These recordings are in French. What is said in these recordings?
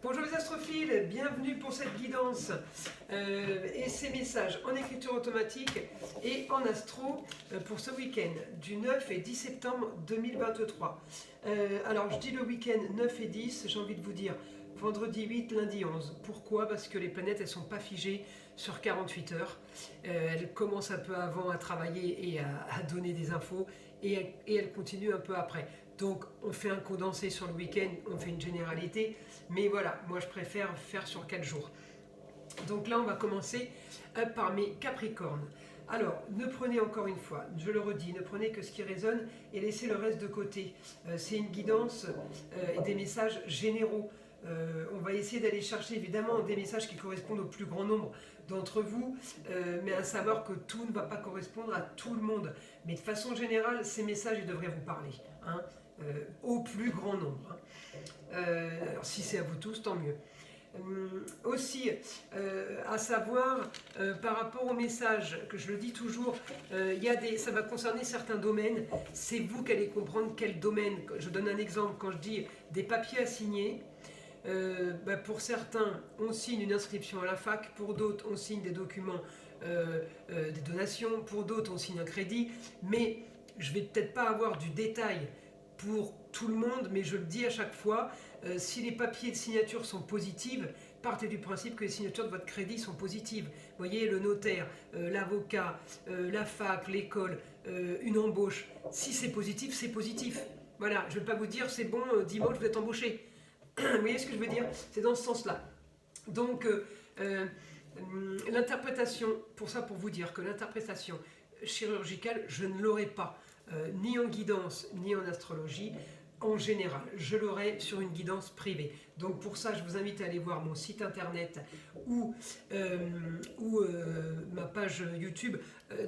Bonjour les astrophiles, bienvenue pour cette guidance et ces messages en écriture automatique et en astro pour ce week-end du 9 et 10 septembre 2023. Alors je dis le week-end 9 et 10, j'ai envie de vous dire vendredi 8, lundi 11. Pourquoi? Parce que les planètes elles sont pas figées sur 48 heures. Elles commencent un peu avant à travailler et à donner des infos et elles continuent un peu après. Donc on fait un condensé sur le week-end, on fait une généralité, mais voilà, moi je préfère faire sur 4 jours. Donc là on va commencer par mes Capricornes. Alors ne prenez encore une fois, je le redis, ne prenez que ce qui résonne et laissez le reste de côté. C'est une guidance et des messages généraux. On va essayer d'aller chercher évidemment des messages qui correspondent au plus grand nombre d'entre vous, mais à savoir que tout ne va pas correspondre à tout le monde. Mais de façon générale, ces messages ils devraient vous parler, hein, au plus grand nombre. Alors si c'est à vous tous, tant mieux. Aussi, à savoir, par rapport au message, que je le dis toujours, ça va concerner certains domaines, c'est vous qui allez comprendre quel domaine. Je donne un exemple, quand je dis des papiers à signer, pour certains, on signe une inscription à la fac, pour d'autres, on signe des documents, des donations, pour d'autres, on signe un crédit, mais je ne vais peut-être pas avoir du détail pour tout le monde, mais je le dis à chaque fois, si les papiers de signature sont positifs, partez du principe que les signatures de votre crédit sont positives. Vous voyez, le notaire, l'avocat, la fac, l'école, une embauche, si c'est positif, c'est positif. Voilà, je ne vais pas vous dire c'est bon, dimanche vous êtes embauché. Vous voyez ce que je veux dire? C'est dans ce sens-là. Donc, l'interprétation, pour vous dire que l'interprétation chirurgicale, je ne l'aurai pas, ni en guidance, ni en astrologie, en général. Je l'aurai sur une guidance privée. Donc pour ça, je vous invite à aller voir mon site internet ou ma page YouTube.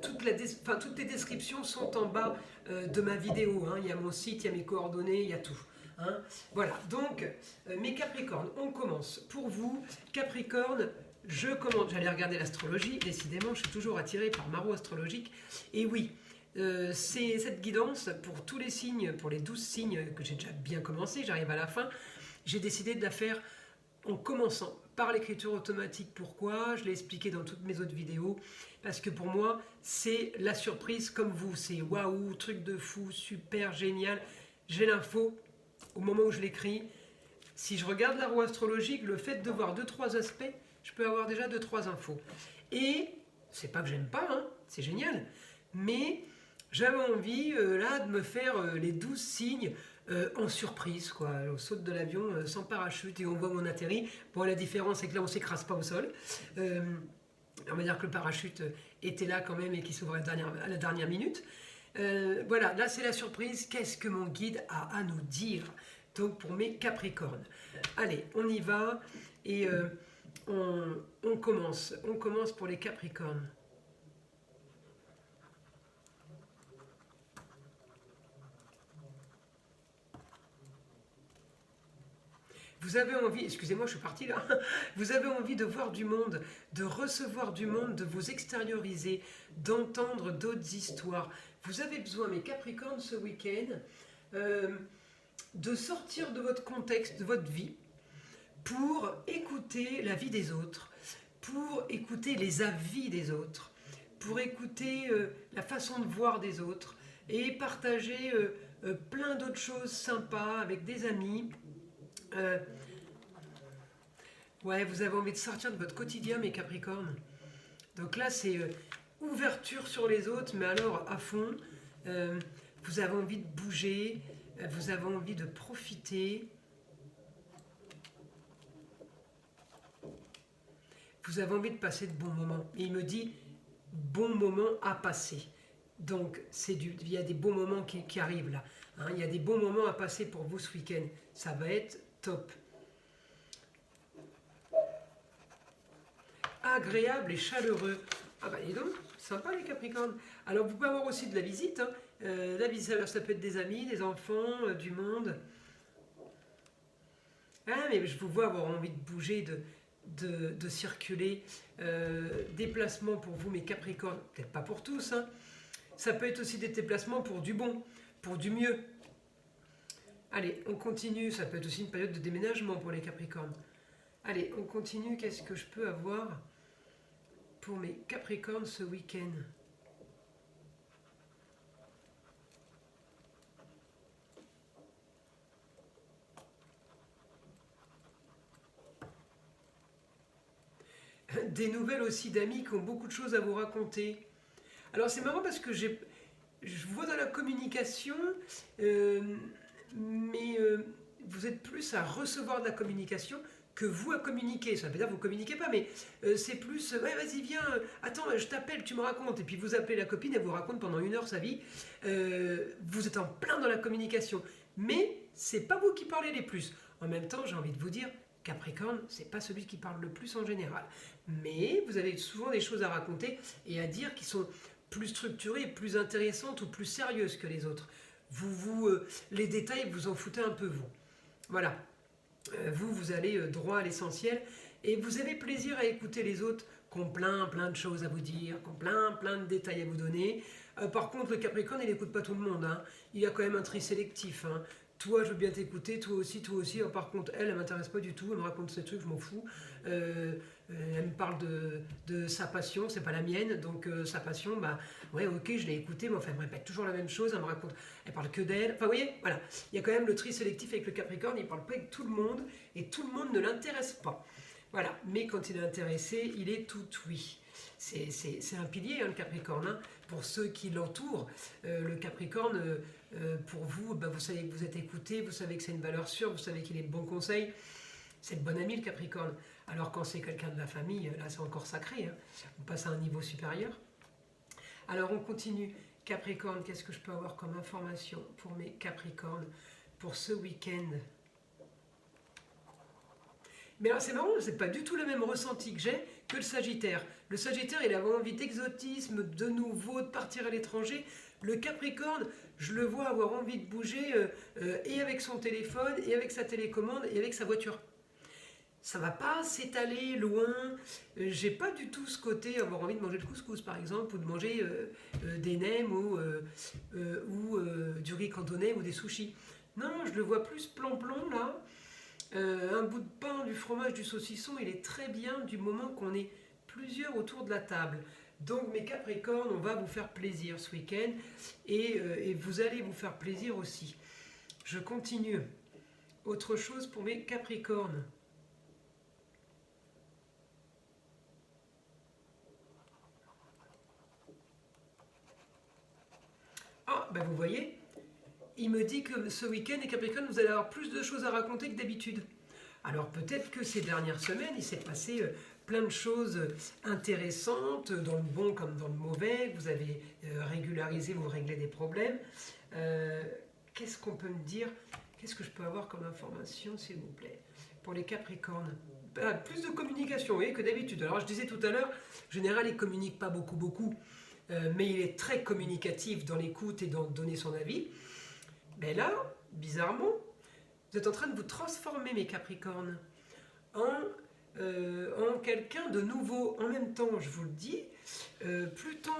Toutes les descriptions sont en bas de ma vidéo. Hein. Il y a mon site, il y a mes coordonnées, il y a tout. Hein. Voilà, donc mes Capricornes, on commence. Pour vous, Capricorne, j'allais regarder l'astrologie, décidément, je suis toujours attirée par ma roue astrologique. Et oui, c'est cette guidance pour tous les signes, pour les 12 signes que j'ai déjà bien commencé, j'arrive à la fin. J'ai décidé de la faire en commençant par l'écriture automatique. Pourquoi? Je l'ai expliqué dans toutes mes autres vidéos. Parce que pour moi, c'est la surprise comme vous. C'est waouh, truc de fou, super, génial. J'ai l'info au moment où je l'écris. Si je regarde la roue astrologique, le fait de voir 2-3 aspects, je peux avoir déjà 2-3 infos. Et c'est pas que j'aime pas, hein, c'est génial. Mais j'avais envie là de me faire les 12 signes en surprise, quoi. On saute de l'avion sans parachute et on voit où on atterrit. Bon, la différence c'est que là on s'écrase pas au sol. On va dire que le parachute était là quand même et qui s'ouvrait à la dernière minute. Voilà, là c'est la surprise. Qu'est-ce que mon guide a à nous dire? Donc pour mes Capricornes. Allez, on y va et on commence. On commence pour les Capricornes. Vous avez envie, excusez-moi, je suis partie là, vous avez envie de voir du monde, de recevoir du monde, de vous extérioriser, d'entendre d'autres histoires. Vous avez besoin, mes Capricornes, ce week-end, de sortir de votre contexte, de votre vie, pour écouter la vie des autres, pour écouter les avis des autres, pour écouter la façon de voir des autres et partager plein d'autres choses sympas avec des amis. Ouais, vous avez envie de sortir de votre quotidien, mes Capricornes. Donc là, c'est ouverture sur les autres, mais alors à fond. Vous avez envie de bouger, vous avez envie de profiter. Vous avez envie de passer de bons moments. Et il me dit, bons moments à passer. Donc, il y a des bons moments qui arrivent là. Hein, il y a des bons moments à passer pour vous ce week-end. Ça va être top. Agréable et chaleureux. Ah bah dis donc, sympa les Capricornes. Alors vous pouvez avoir aussi de la visite. Hein. La visite, ça peut être des amis, des enfants, du monde. Ah mais je vous vois avoir envie de bouger, de circuler. Déplacements pour vous, mes Capricornes. Peut-être pas pour tous. Hein. Ça peut être aussi des déplacements pour du bon, pour du mieux. Allez, on continue. Ça peut être aussi une période de déménagement pour les Capricornes. Allez, on continue. Qu'est-ce que je peux avoir pour mes Capricornes ce week-end? Des nouvelles aussi d'amis qui ont beaucoup de choses à vous raconter. Alors c'est marrant parce que je vois dans la communication, mais vous êtes plus à recevoir de la communication que vous à communiquer. Ça veut dire que vous ne communiquez pas, mais c'est plus, ouais vas-y viens, attends je t'appelle, tu me racontes. Et puis vous appelez la copine, elle vous raconte pendant 1 heure sa vie. Vous êtes en plein dans la communication. Mais c'est pas vous qui parlez les plus. En même temps, j'ai envie de vous dire, Capricorne, c'est pas celui qui parle le plus en général. Mais vous avez souvent des choses à raconter et à dire qui sont plus structurées, plus intéressantes ou plus sérieuses que les autres. Les détails, vous en foutez un peu vous. Voilà. Vous allez droit à l'essentiel et vous avez plaisir à écouter les autres qui ont plein de choses à vous dire, qui ont plein de détails à vous donner. Par contre, le Capricorne, il n'écoute pas tout le monde. Hein. Il y a quand même un tri sélectif. Hein. Toi, je veux bien t'écouter, toi aussi, toi aussi. Par contre, elle m'intéresse pas du tout. Elle me raconte ces trucs, je m'en fous. Elle me parle de sa passion, c'est pas la mienne. Donc, sa passion, bah, ouais, ok, je l'ai écoutée, mais enfin, elle me répète toujours la même chose. Elle me raconte, elle parle que d'elle. Enfin, vous voyez, voilà. Il y a quand même le tri sélectif avec le Capricorne. Il parle pas avec tout le monde et tout le monde ne l'intéresse pas. Voilà. Mais quand il est intéressé, il est tout oui. C'est un pilier, hein, le Capricorne. Hein. Pour ceux qui l'entourent, le Capricorne, pour vous, bah, vous savez que vous êtes écouté, vous savez que c'est une valeur sûre, vous savez qu'il est de bons conseils. C'est le bon ami, le Capricorne. Alors quand c'est quelqu'un de la famille, là c'est encore sacré. Hein. On passe à un niveau supérieur. Alors on continue. Capricorne, qu'est-ce que je peux avoir comme information pour mes Capricornes pour ce week-end? Mais alors c'est marrant, c'est pas du tout le même ressenti que j'ai que le Sagittaire. Le Sagittaire, il a envie d'exotisme, de nouveau, de partir à l'étranger. Le Capricorne, je le vois avoir envie de bouger et avec son téléphone, et avec sa télécommande, et avec sa voiture. Ça va pas s'étaler loin. J'ai pas du tout ce côté avoir envie de manger le couscous par exemple, ou de manger des nems ou du riz cantonais ou des sushis. Non, je le vois plus plan-plan là. Un bout de pain, du fromage, du saucisson, il est très bien du moment qu'on est plusieurs autour de la table. Donc mes Capricornes, on va vous faire plaisir ce week-end et vous allez vous faire plaisir aussi. Je continue. Autre chose pour mes Capricornes. Ah, ben vous voyez, il me dit que ce week-end, les Capricornes, vous allez avoir plus de choses à raconter que d'habitude. Alors peut-être que ces dernières semaines, il s'est passé plein de choses intéressantes, dans le bon comme dans le mauvais, vous avez régularisé, vous réglez des problèmes. Qu'est-ce qu'on peut me dire? Qu'est-ce que je peux avoir comme information, s'il vous plaît, pour les Capricornes? Plus de communication, oui, que d'habitude. Alors je disais tout à l'heure, en général, il ne communique pas beaucoup, mais il est très communicatif dans l'écoute et dans donner son avis. Mais là, bizarrement, vous êtes en train de vous transformer, mes Capricornes, en quelqu'un de nouveau. En même temps, je vous le dis, Pluton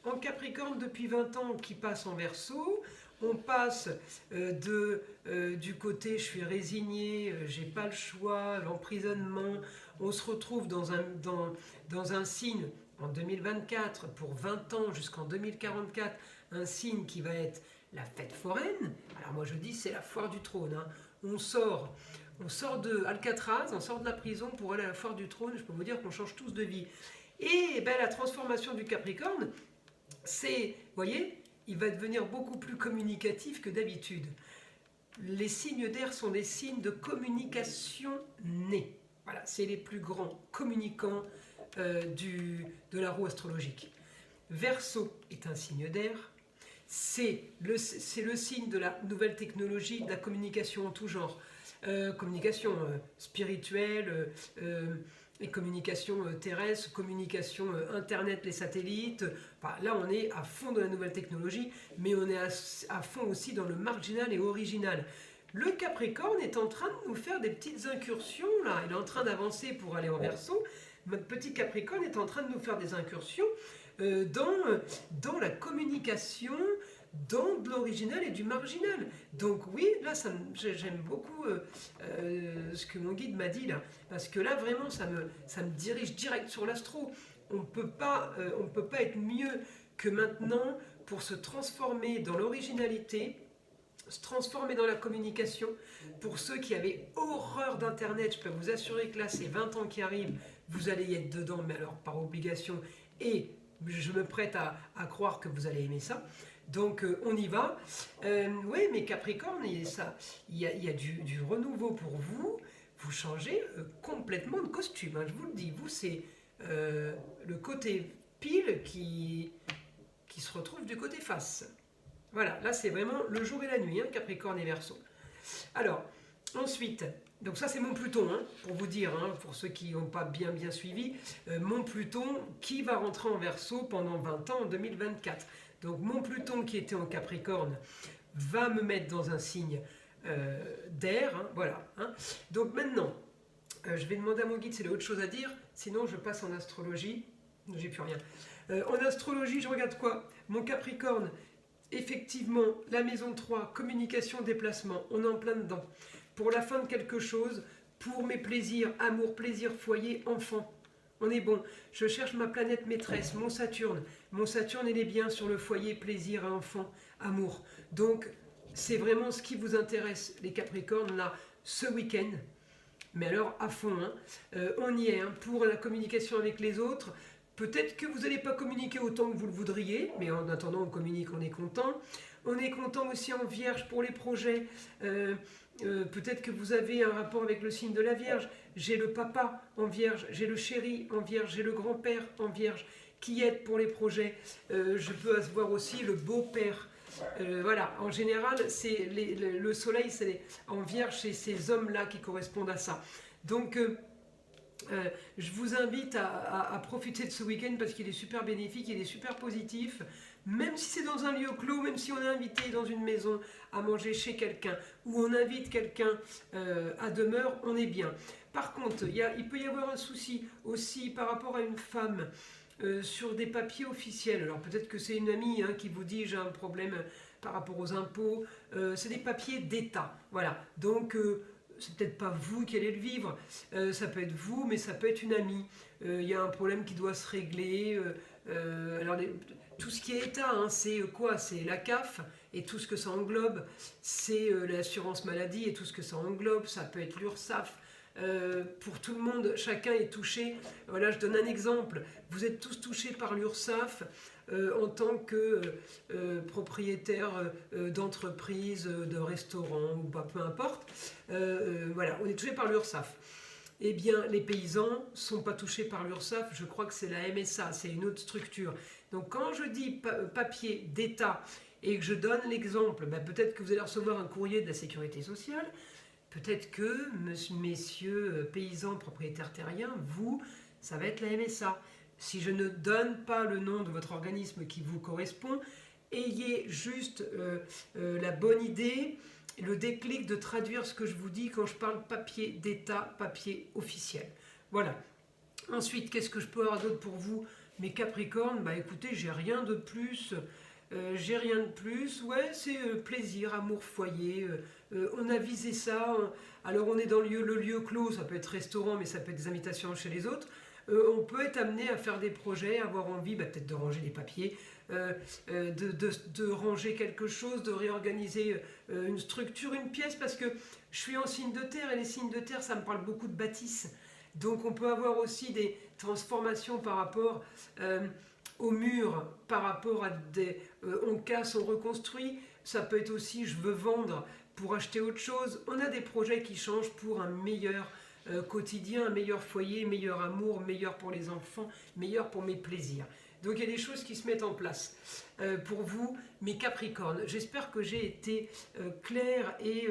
en Capricorne depuis 20 ans qui passe en Verseau. On passe du côté je suis résigné, j'ai pas le choix, l'emprisonnement. On se retrouve dans un signe en 2024 pour 20 ans jusqu'en 2044, un signe qui va être la fête foraine. Alors moi je dis c'est la foire du trône. Hein. On sort de Alcatraz, on sort de la prison pour aller à la foire du trône. Je peux vous dire qu'on change tous de vie. Et ben, la transformation du Capricorne, c'est, vous voyez, il va devenir beaucoup plus communicatif que d'habitude. Les signes d'air sont des signes de communication nés. Voilà, c'est les plus grands communicants de la roue astrologique. Verseau est un signe d'air. C'est le signe de la nouvelle technologie, de la communication en tout genre. Communication spirituelle, et communication terrestre, communication internet, les satellites. Enfin, là, on est à fond dans la nouvelle technologie, mais on est à fond aussi dans le marginal et original. Le Capricorne est en train de nous faire des petites incursions, là. Il est en train d'avancer pour aller en Verseau. Notre petit Capricorne est en train de nous faire des incursions dans la communication, dans de l'original et du marginal. Donc oui, là, j'aime beaucoup ce que mon guide m'a dit là, parce que là, vraiment, ça me dirige direct sur l'astro. On ne peut pas être mieux que maintenant pour se transformer dans l'originalité, se transformer dans la communication. Pour ceux qui avaient horreur d'Internet, je peux vous assurer que là, ces 20 ans qui arrivent, vous allez y être dedans, mais alors par obligation, et je me prête à croire que vous allez aimer ça. Donc on y va. Oui, mais Capricorne, il y a du renouveau pour vous. Vous changez complètement de costume, hein, je vous le dis. Vous, c'est le côté pile qui se retrouve du côté face. Voilà, là c'est vraiment le jour et la nuit, hein, Capricorne et Verseau. Alors, ensuite, donc ça c'est mon Pluton, hein, pour vous dire, hein, pour ceux qui n'ont pas bien suivi, mon Pluton qui va rentrer en Verseau pendant 20 ans en 2024. Donc mon Pluton qui était en Capricorne va me mettre dans un signe d'air, hein, voilà. Hein. Donc maintenant, je vais demander à mon guide s'il a autre chose à dire, sinon je passe en astrologie, j'ai plus rien. En astrologie, je regarde quoi? Mon Capricorne, effectivement, la maison 3, communication, déplacement, on est en plein dedans. Pour la fin de quelque chose, pour mes plaisirs, amour, plaisir, foyer, enfant. On est bon. Je cherche ma planète maîtresse, mon Saturne. Mon Saturne, il est bien sur le foyer, plaisir, enfant, amour. Donc, c'est vraiment ce qui vous intéresse, les Capricornes, là, ce week-end. Mais alors, à fond, hein. On y est, hein, pour la communication avec les autres. Peut-être que vous n'allez pas communiquer autant que vous le voudriez, mais en attendant, on communique, on est content. On est content aussi en Vierge pour les projets. Peut-être que vous avez un rapport avec le signe de la Vierge. J'ai le papa en Vierge, j'ai le chéri en Vierge, j'ai le grand-père en Vierge qui aide pour les projets. Je peux avoir aussi le beau-père. Voilà, en général, c'est le soleil en Vierge, c'est ces hommes-là qui correspondent à ça. Donc, je vous invite à profiter de ce week-end parce qu'il est super bénéfique, il est super positif. Même si c'est dans un lieu clos, même si on est invité dans une maison à manger chez quelqu'un ou on invite quelqu'un à demeure, on est bien. Par contre, il peut y avoir un souci aussi par rapport à une femme sur des papiers officiels. Alors peut-être que c'est une amie qui vous dit j'ai un problème par rapport aux impôts. C'est des papiers d'État. Voilà. Donc c'est peut-être pas vous qui allez le vivre, ça peut être vous, mais ça peut être une amie. Il y a un problème qui doit se régler. Alors tout ce qui est État, hein, c'est quoi? C'est la CAF et tout ce que ça englobe. C'est l'assurance maladie et tout ce que ça englobe. Ça peut être l'URSSAF. Pour tout le monde, chacun est touché. Voilà, je donne un exemple. Vous êtes tous touchés par l'URSSAF en tant que propriétaire d'entreprise, de restaurant ou pas, peu importe. Voilà, on est touché par l'URSSAF. Eh bien, les paysans ne sont pas touchés par l'URSSAF, je crois que c'est la MSA, c'est une autre structure. Donc quand je dis papier d'État et que je donne l'exemple, peut-être que vous allez recevoir un courrier de la Sécurité sociale, peut-être que, messieurs paysans, propriétaires terriens, vous, ça va être la MSA. Si je ne donne pas le nom de votre organisme qui vous correspond, ayez juste la bonne idée, le déclic de traduire ce que je vous dis quand je parle papier d'État, papier officiel. Voilà. Ensuite, qu'est-ce que je peux avoir d'autre pour vous, mes Capricornes? Écoutez, j'ai rien de plus. Ouais, c'est plaisir, amour, foyer. On a visé ça. Alors, on est dans le lieu clos, ça peut être restaurant, mais ça peut être des invitations chez les autres. On peut être amené à faire des projets, avoir envie peut-être de ranger des papiers, de ranger quelque chose, de réorganiser une structure, une pièce, parce que je suis en signe de terre et les signes de terre, ça me parle beaucoup de bâtisse. Donc on peut avoir aussi des transformations par rapport au mur, par rapport à on casse, on reconstruit. Ça peut être aussi je veux vendre pour acheter autre chose. On a des projets qui changent pour un meilleur quotidien, un meilleur foyer, meilleur amour, meilleur pour les enfants, meilleur pour mes plaisirs. Donc il y a des choses qui se mettent en place pour vous, mes Capricornes. J'espère que j'ai été claire et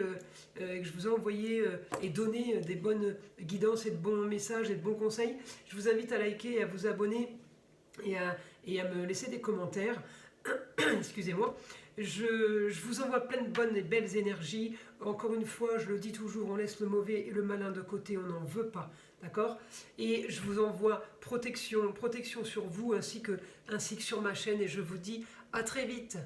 que je vous ai envoyé et donné des bonnes guidances et de bons messages et de bons conseils. Je vous invite à liker et à vous abonner et à me laisser des commentaires. Excusez-moi. Je vous envoie plein de bonnes et belles énergies. Encore une fois, je le dis toujours, on laisse le mauvais et le malin de côté, on n'en veut pas. D'accord? Et je vous envoie protection sur vous ainsi que sur ma chaîne et je vous dis à très vite.